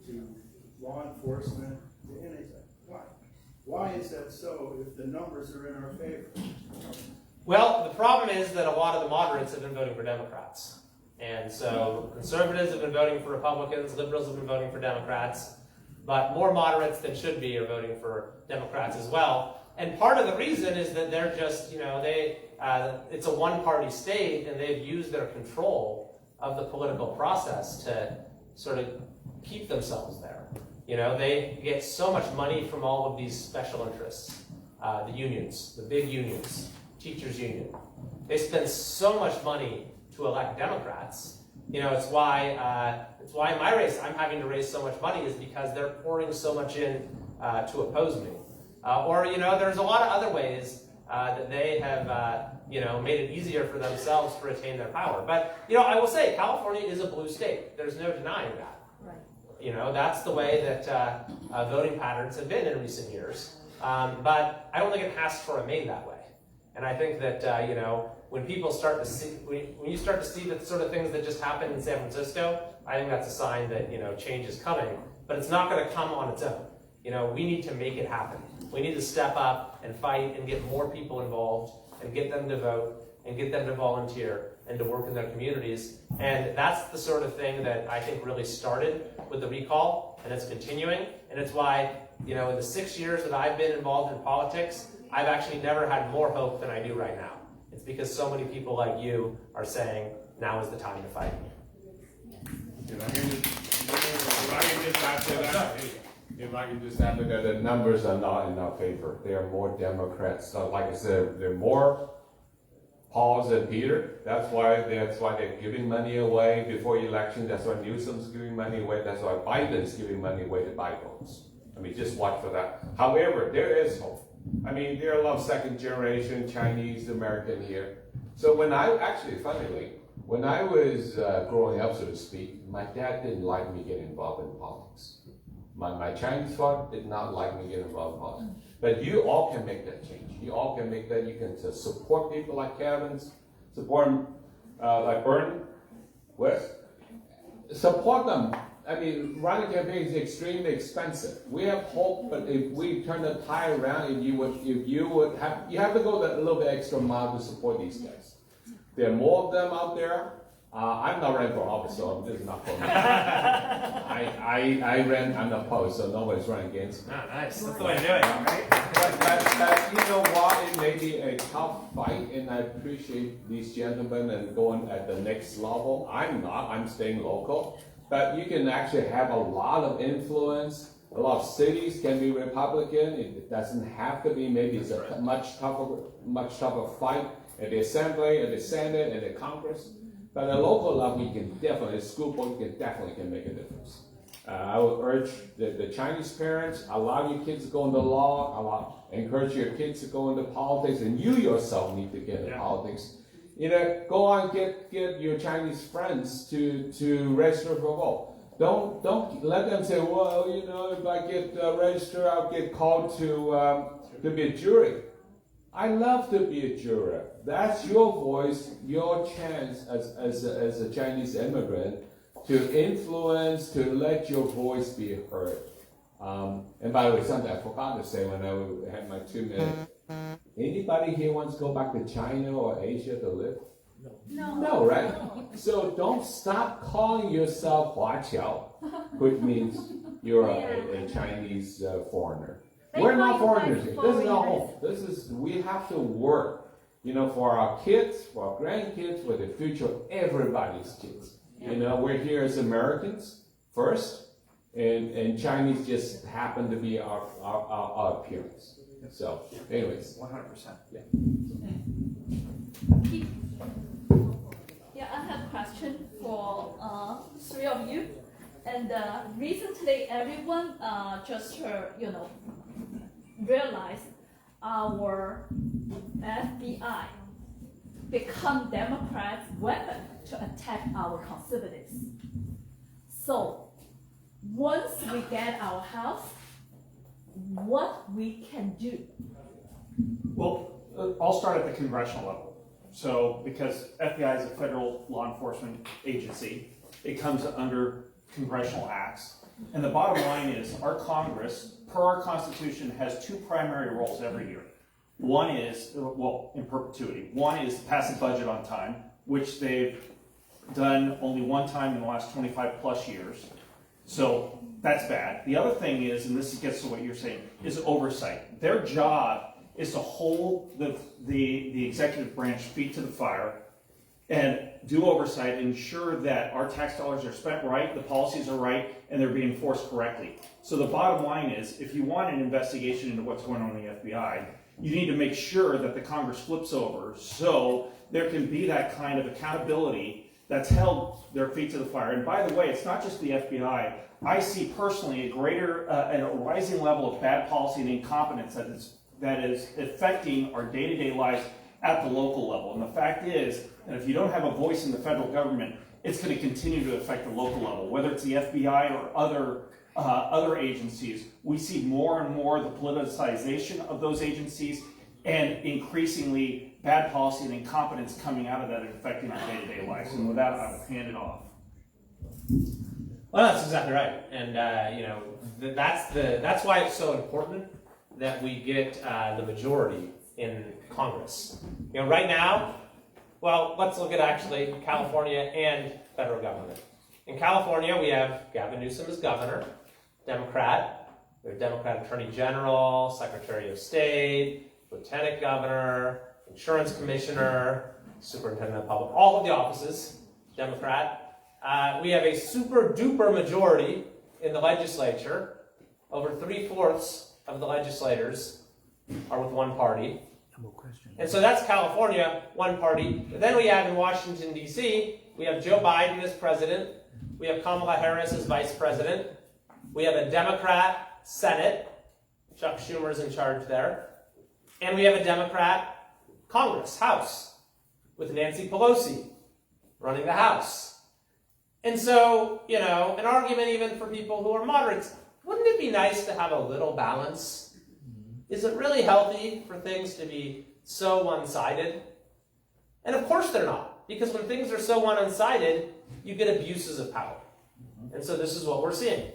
Speaker 11: to law enforcement to anything. Why? Why is that so if the numbers are in our favor?
Speaker 6: Well, the problem is that a lot of the moderates have been voting for Democrats. And so conservatives have been voting for Republicans, liberals have been voting for Democrats, but more moderates than should be are voting for Democrats as well. And part of the reason is that they're just, it's a one-party state, and they've used their control of the political process to sort of keep themselves there. They get so much money from all of these special interests, the unions, the big unions, teachers union. They spend so much money to elect Democrats. It's why in my race I'm having to raise so much money, is because they're pouring so much in to oppose me. There's a lot of other ways that they have, made it easier for themselves to retain their power. But, I will say, California is a blue state. There's no denying that. Right. That's the way that voting patterns have been in recent years. But I don't think it has to remain that way. And I think that, when people start to see, when you start to see the sort of things that just happened in San Francisco, I think that's a sign that, change is coming. But it's not going to come on its own. We need to make it happen. We need to step up and fight and get more people involved and get them to vote and get them to volunteer and to work in their communities. And that's the sort of thing that I think really started with the recall, and it's continuing. And it's why, in the 6 years that I've been involved in politics, I've actually never had more hope than I do right now. It's because so many people like you are saying, now is the time to fight.
Speaker 5: Did I hear you? If I can just add that the numbers are not in our favor. There are more Democrats. So like I said, there are more Pauls than Peter. That's why they're giving money away before election. That's why Newsom's giving money away. That's why Biden's giving money away to buy votes. I mean, just watch for that. However, there is hope. I mean, there are a lot of second generation Chinese American here. So when I was growing up, so to speak, my dad didn't like me getting involved in politics. My Chinese father did not like me getting involved in politics. But you all can make that change. You all can make that. You can support people like Kevin's, support like Burton, Wes. Support them. I mean, running campaigns is extremely expensive. We have hope, but if we turn the tide around, you have to go that little bit extra mile to support these guys. There are more of them out there. I'm not running for office, so this is not for me. I'm opposed, so nobody's running against me.
Speaker 6: Oh, nice. That's the way to do it, right?
Speaker 5: But you know what? It may be a tough fight, and I appreciate these gentlemen and going at the next level. I'm staying local. But you can actually have a lot of influence. A lot of cities can be Republican. It doesn't have to be. Maybe it's a much tougher fight at the Assembly, at the Senate, at the Congress. But at a local level, you can definitely, school board can make a difference. I would urge the Chinese parents, allow your kids to go into law, encourage your kids to go into politics, and you yourself need to get into politics. You know, go on, get your Chinese friends to register for vote. Don't let them say, well, you know, if I get registered, I'll get called to be a jury. I love to be a juror. That's your voice, your chance as a Chinese immigrant to influence, to let your voice be heard. And by the way, something I forgot to say when I had my 2 minutes. Anybody here wants to go back to China or Asia to live? No, right? So don't stop calling yourself Huaqiao, which means you're a Chinese foreigner. We're not foreigners here. This is our home. We have to work, you know, for our kids, for our grandkids, for the future of everybody's kids. You know, we're here as Americans first, and Chinese just happen to be our appearance. So, anyways.
Speaker 2: 100%.
Speaker 5: Yeah.
Speaker 12: Yeah, I have a question for 3 of you. And recently, everyone just realized our FBI become Democrats' weapon to attack our conservatives. So, once we get our house, what we can do?
Speaker 2: Well, I'll start at the congressional level. So, because FBI is a federal law enforcement agency, it comes under congressional acts. And the bottom line is our Congress, per our Constitution, has 2 primary roles every year. One is, well, in perpetuity. One is pass a budget on time, which they've done only 1 time in the last 25 plus years. So that's bad. The other thing is, and this gets to what you're saying, is oversight. Their job is to hold the executive branch feet to the fire and do oversight, ensure that our tax dollars are spent right, the policies are right, and they're being enforced correctly. So the bottom line is, if you want an investigation into what's going on in the FBI, you need to make sure that the Congress flips over so there can be that kind of accountability that's held their feet to the fire. And by the way, it's not just the FBI. I see personally a greater, a rising level of bad policy and incompetence that is affecting our day-to-day lives at the local level. And the fact is that if you don't have a voice in the federal government, it's going to continue to affect the local level, whether it's the FBI or other agencies. We see more and more the politicization of those agencies and increasingly bad policy and incompetence coming out of that and affecting our day-to-day lives. And with that, I will hand it off.
Speaker 6: Well, that's exactly right. And, that's why it's so important that we get the majority in Congress. You know, right now, well, let's look at actually California and federal government. In California, we have Gavin Newsom as governor, Democrat. We have Democrat Attorney General, Secretary of State, Lieutenant Governor, Insurance Commissioner, Superintendent of Public, all of the offices, Democrat. We have a super duper majority in the legislature, over 3/4 of the legislators are with one party. And so that's California, one party. But then we have in Washington, D.C., we have Joe Biden as president. We have Kamala Harris as vice president. We have a Democrat Senate. Chuck Schumer's in charge there. And we have a Democrat Congress, House, with Nancy Pelosi running the House. And so, you know, an argument even for people who are moderates, wouldn't it be nice to have a little balance? Is it really healthy for things to be so one-sided? And of course they're not, because when things are so one-sided, you get abuses of power. And so this is what we're seeing.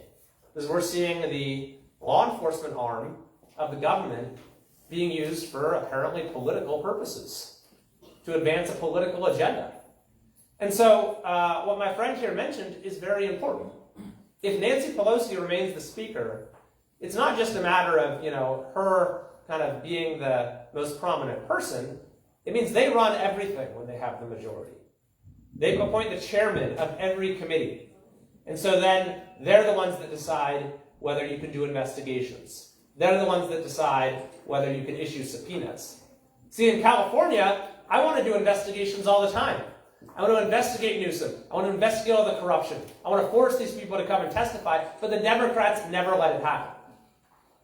Speaker 6: Is we're seeing the law enforcement arm of the government being used for apparently political purposes, to advance a political agenda. And so what my friend here mentioned is very important. If Nancy Pelosi remains the speaker, it's not just a matter of, you know, her kind of being the most prominent person. It means they run everything when they have the majority. They appoint the chairman of every committee. And so then they're the ones that decide whether you can do investigations. They're the ones that decide whether you can issue subpoenas. See, in California, I want to do investigations all the time. I want to investigate Newsom. I want to investigate all the corruption. I want to force these people to come and testify, but the Democrats never let it happen.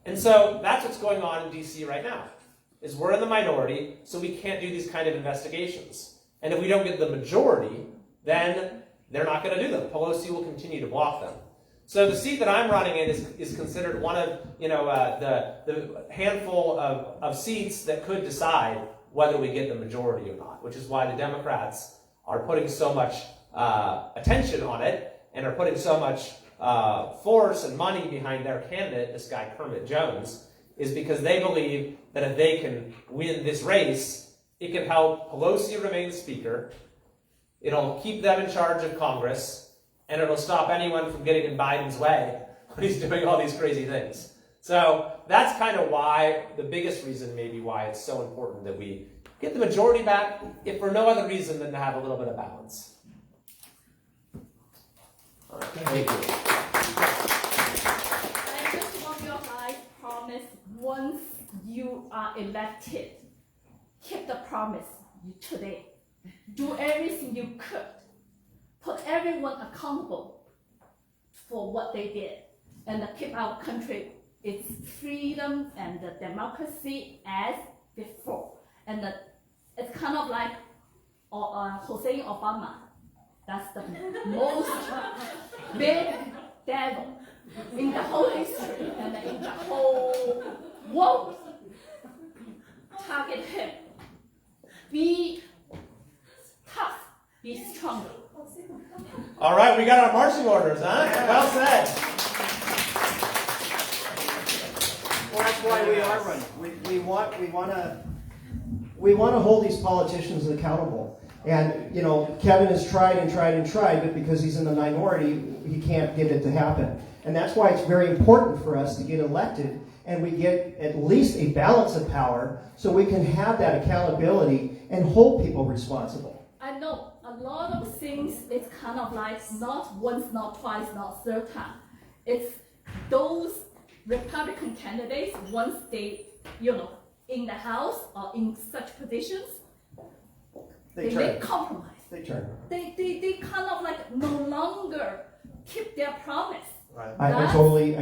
Speaker 6: And so that's what's going on in D.C. right now, is we're in the minority, so we can't do these kind of investigations. And if we don't get the majority, then they're not going to do them. Pelosi will continue to block them. So the seat that I'm running in is considered one of, you know, the handful of seats that could decide whether we get the majority or not, which is why the Democrats are putting so much attention on it and are putting so much force and money behind their candidate, this guy Kermit Jones, is because they believe that if they can win this race, it can help Pelosi remain speaker, it'll keep them in charge of Congress, and it'll stop anyone from getting in Biden's way when he's doing all these crazy things. So that's kind of why, the biggest reason maybe why it's so important that we get the majority back, if for no other reason than to have a little bit of balance. All right, thank you.
Speaker 12: I just want your guys promise once you are elected, keep the promise today. Do everything you could. Put everyone accountable for what they did. And keep our country, its freedom and the democracy as before. And it's kind of like Hussein Obama. That's the most big devil in the whole history and in the whole world. Target him. Be tough. Be stronger.
Speaker 6: All right, we got our marching orders, huh? Well said.
Speaker 3: Well, that's why we are running. We want to hold these politicians accountable. And, you know, Kevin has tried and tried and tried, but because he's in the minority, he can't get it to happen. And that's why it's very important for us to get elected and we get at least a balance of power so we can have that accountability and hold people responsible.
Speaker 12: I know a lot of things, it's kind of like not once, not twice, not third time. It's those Republican candidates, once they, you know, in the House or in such positions, they make compromise.
Speaker 3: They turn.
Speaker 12: They kind of like no longer keep their promise.
Speaker 3: Right. I totally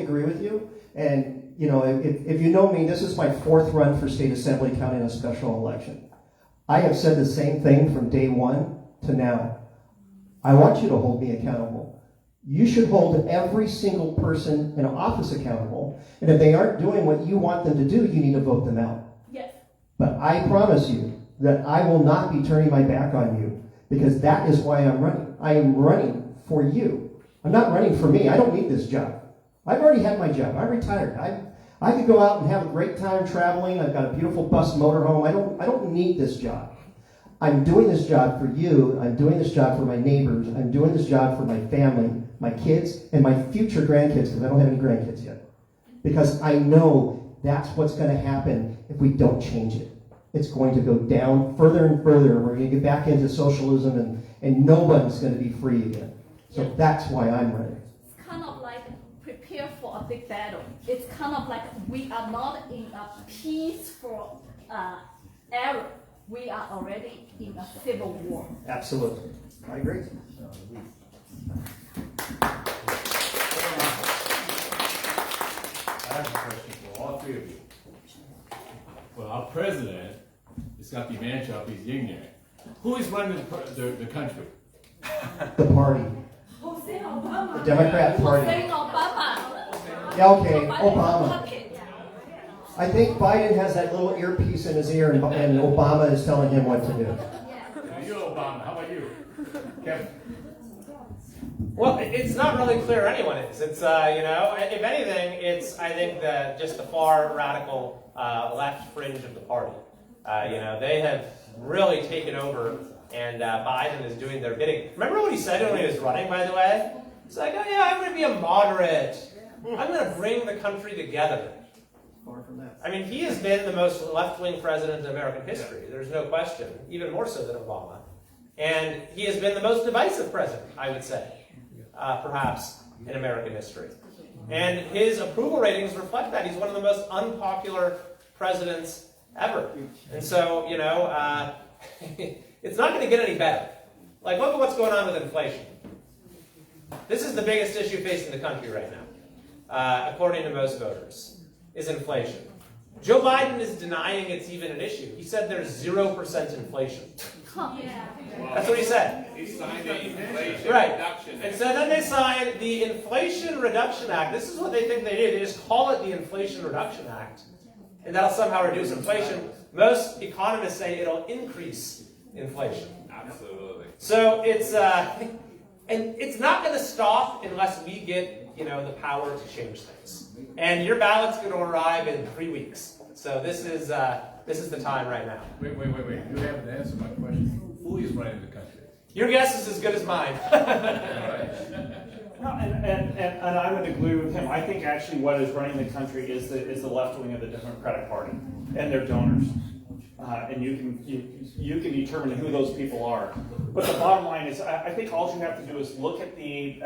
Speaker 3: agree with you. And, you know, if you know me, this is my 4th run for state assembly counting a special election. I have said the same thing from day one to now. I want you to hold me accountable. You should hold every single person in office accountable. And if they aren't doing what you want them to do, you need to vote them out.
Speaker 12: Yes.
Speaker 3: But I promise you that I will not be turning my back on you, because that is why I'm running. I am running for you. I'm not running for me. I don't need this job. I've already had my job. I'm retired. I could go out and have a great time traveling. I've got a beautiful bus motorhome. I don't need this job. I'm doing this job for you. I'm doing this job for my neighbors. I'm doing this job for my family, my kids, and my future grandkids, because I don't have any grandkids yet. Because I know that's what's going to happen if we don't change it. It's going to go down further and further. We're going to get back into socialism, and nobody's going to be free again. So that's why I'm running.
Speaker 12: It's kind of like big battle. It's kind of like we are not in a peaceful era. We are already in a civil war.
Speaker 3: Absolutely. I agree.
Speaker 5: I have a question for all three of you. Well, our president is got the man job, he's yin yang. Who is running the country?
Speaker 3: The party.
Speaker 12: Hussein Obama.
Speaker 3: The Democrat Party.
Speaker 12: Hussein Obama.
Speaker 3: Yeah, okay, Obama. I think Biden has that little earpiece in his ear, and Obama is telling him what to do.
Speaker 5: You, Obama. How about you? Kevin?
Speaker 6: Well, it's not really clear anyone is. It's, if anything, it's, I think, just the far radical left fringe of the party. They have really taken over, and Biden is doing their bidding. Remember what he said when he was running, by the way? He's like, oh yeah, I'm going to be a moderate. I'm going to bring the country together.
Speaker 3: Far from that.
Speaker 6: I mean, he has been the most left-wing president in American history. There's no question, even more so than Obama. And he has been the most divisive president, I would say, perhaps, in American history. And his approval ratings reflect that. He's one of the most unpopular presidents ever. And so, it's not going to get any better. Like, look at what's going on with inflation. This is the biggest issue facing the country right now, according to most voters, is inflation. Joe Biden is denying it's even an issue. He said there's 0% inflation. That's what he said.
Speaker 5: He signed the Inflation
Speaker 6: Right.
Speaker 5: Reduction Act.
Speaker 6: And so then they signed the Inflation Reduction Act. This is what they think they do. They just call it the Inflation Reduction Act. And that'll somehow reduce inflation. Most economists say it'll increase inflation.
Speaker 5: Absolutely.
Speaker 6: So it's and it's not going to stop unless we get the power to change things. And your ballot's going to arrive in 3 weeks. So this is the time right now.
Speaker 5: Wait. You haven't answered my question. Who is running the country?
Speaker 6: Your guess is as good as mine.
Speaker 2: No, and I'm going to agree with him. I think actually what is running the country is the left wing of the Democratic Party and their donors. And you can determine who those people are. But the bottom line is, I think all you have to do is look at the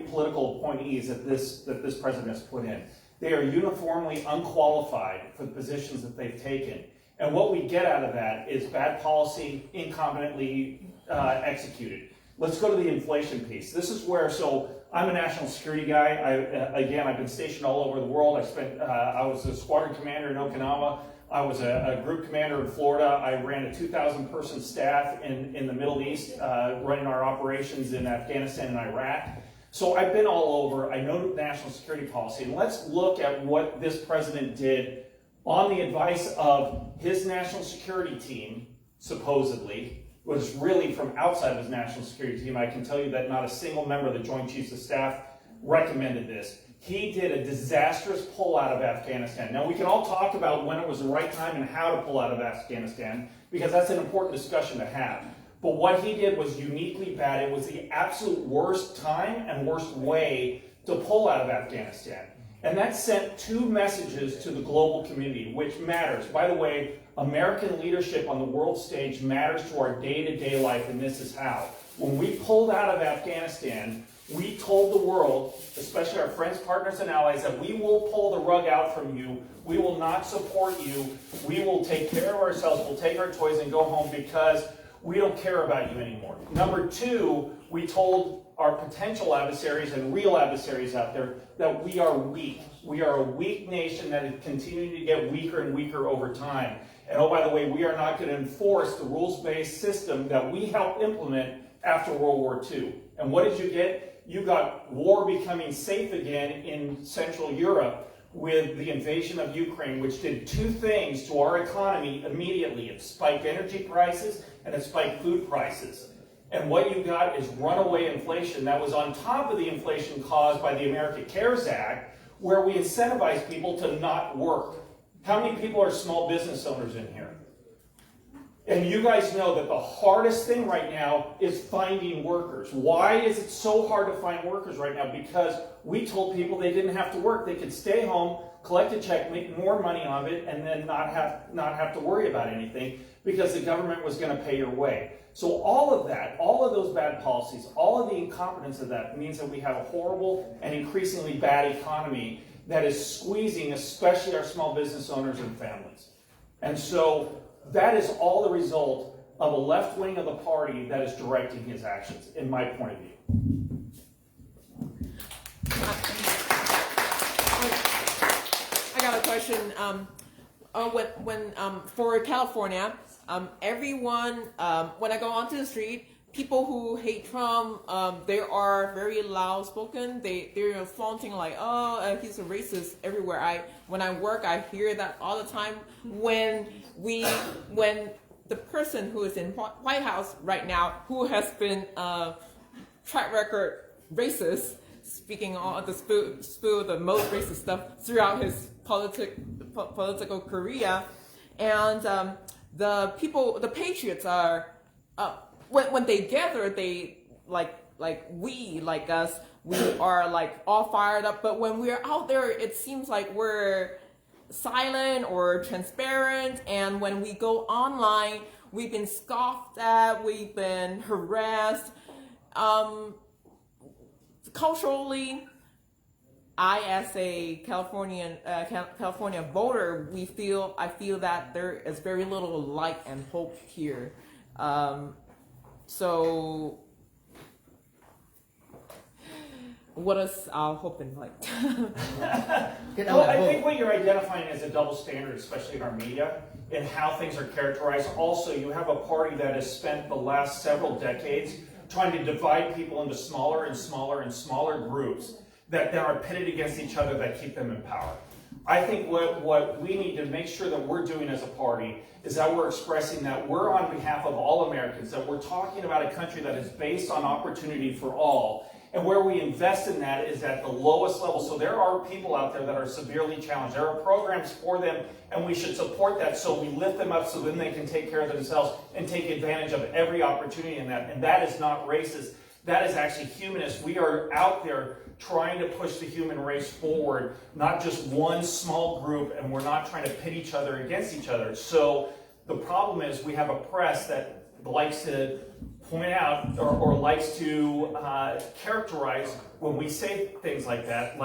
Speaker 2: political appointees that this president has put in. They are uniformly unqualified for the positions that they've taken. And what we get out of that is bad policy, incompetently executed. Let's go to the inflation piece. This is where, so I'm a national security guy. I've been stationed all over the world. I was a squadron commander in Okinawa. I was a group commander in Florida. I ran a 2,000-person staff in the Middle East, running our operations in Afghanistan and Iraq. So I've been all over. I know national security policy. And let's look at what this president did on the advice of his national security team, supposedly, was really from outside of his national security team. I can tell you that not a single member of the Joint Chiefs of Staff recommended this. He did a disastrous pull out of Afghanistan. Now, we can all talk about when it was the right time and how to pull out of Afghanistan, because that's an important discussion to have. But what he did was uniquely bad. It was the absolute worst time and worst way to pull out of Afghanistan. And that sent two messages to the global community, which matters. By the way, American leadership on the world stage matters to our day-to-day life, and this is how. When we pulled out of Afghanistan, we told the world, especially our friends, partners, and allies, that we will pull the rug out from you. We will not support you. We will take care of ourselves. We'll take our toys and go home because we don't care about you anymore. Number two, we told our potential adversaries and real adversaries out there that we are weak. We are a weak nation that is continuing to get weaker and weaker over time. And oh, by the way, we are not going to enforce the rules-based system that we helped implement after World War II. And what did you get? You got war becoming safe again in Central Europe with the invasion of Ukraine, which did two things to our economy immediately. It spiked energy prices and it spiked food prices. And what you got is runaway inflation that was on top of the inflation caused by the American CARES Act, where we incentivize people to not work. How many people are small business owners in here? And you guys know that the hardest thing right now is finding workers. Why is it so hard to find workers right now? Because we told people they didn't have to work. They could stay home, collect a check, make more money on it, and then not have to worry about anything. because the government was going to pay your way. So all of that, all of those bad policies, all of the incompetence of that means that we have a horrible and increasingly bad economy that is squeezing especially our small business owners and families. And so that is all the result of a left wing of the party that is directing his actions, in my point of view.
Speaker 8: I got a question. For California, everyone, when I go onto the street, people who hate Trump, they are very loud spoken. They're flaunting like, oh, he's a racist everywhere. When I work, I hear that all the time. When the person who is in White House right now, who has been track record racist, speaking on the spill the most racist stuff throughout his political career, and the patriots are when they gather, they like us, we are like all fired up. But when we're out there, it seems like we're silent or transparent. And when we go online, we've been scoffed at, we've been harassed. Culturally, I, as a California voter, I feel that there is very little light and hope here. So, what is our hope and light?
Speaker 2: Well, I think what you're identifying is a double standard, especially in our media, and how things are characterized. Also, you have a party that has spent the last several decades trying to divide people into smaller and smaller and smaller groups that are pitted against each other that keep them in power. I think what we need to make sure that we're doing as a party is that we're expressing that we're on behalf of all Americans, that we're talking about a country that is based on opportunity for all, and where we invest in that is at the lowest level. So there are people out there that are severely challenged. There are programs for them, and we should support that so we lift them up so then they can take care of themselves and take advantage of every opportunity in that. And that is not racist. That is actually humanist. We are out there trying to push the human race forward, not just one small group, and we're not trying to pit each other against each other. So the problem is we have a press that likes to point out or likes to characterize when we say things like that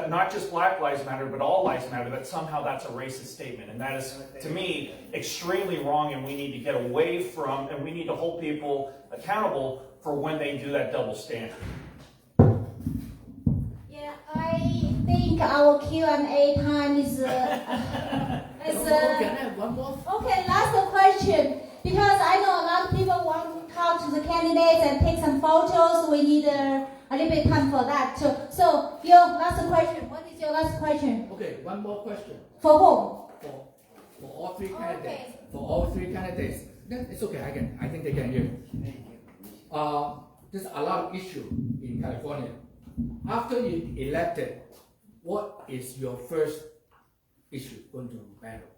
Speaker 2: not just Black Lives Matter, but all lives matter, that somehow that's a racist statement. And that is, to me, extremely wrong, and we need to get away from, and we need to hold people accountable for when they do that double standard.
Speaker 1: Yeah, I think our Q&A time is...
Speaker 9: Can I have one more?
Speaker 1: Okay, last question. Because I know a lot of people want to talk to the candidates and take some photos. We need a little bit of time for that too. So, your last question. What is your last question?
Speaker 9: Okay, one more question.
Speaker 1: For whom?
Speaker 9: For all three candidates.
Speaker 1: Okay.
Speaker 9: For all three candidates. Then it's okay. I think they can hear. There's a lot of issue in California. After you elected, what is your first issue going to battle?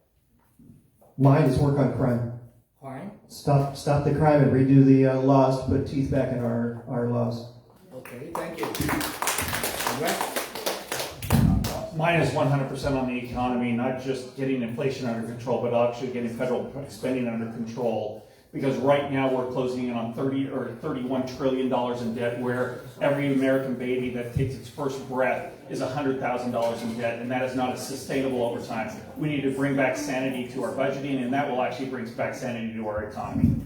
Speaker 3: Mine is work on crime.
Speaker 9: Crime?
Speaker 3: Stop the crime and redo the laws to put teeth back in our laws.
Speaker 9: Okay, thank you.
Speaker 2: Mine is 100% on the economy, not just getting inflation under control, but actually getting federal spending under control. Because right now we're closing in on $31 trillion in debt, where every American baby that takes its first breath is $100,000 in debt, and that is not sustainable over time. We need to bring back sanity to our budgeting, and that will actually bring back sanity to our economy.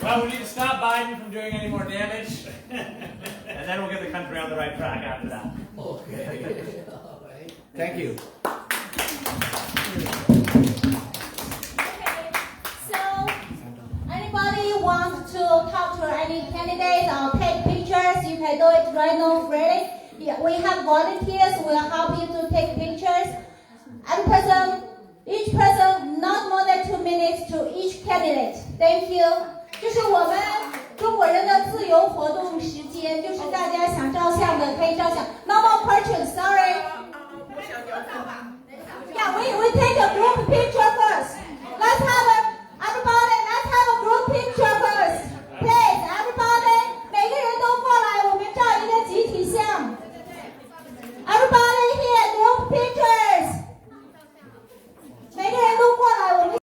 Speaker 6: Well, we need to stop Biden from doing any more damage, and then we'll get the country on the right track after that.
Speaker 9: Okay. All right. Thank you.
Speaker 1: Anybody want to talk to any candidate or take pictures, you can do it right now freely. Yeah, we have volunteers who will help you to take pictures. Each person, not more than 2 minutes to each candidate. Thank you. 就是我们中国人的自由活动时间，就是大家想照相的可以照相。No more questions, sorry. Yeah, we take a group picture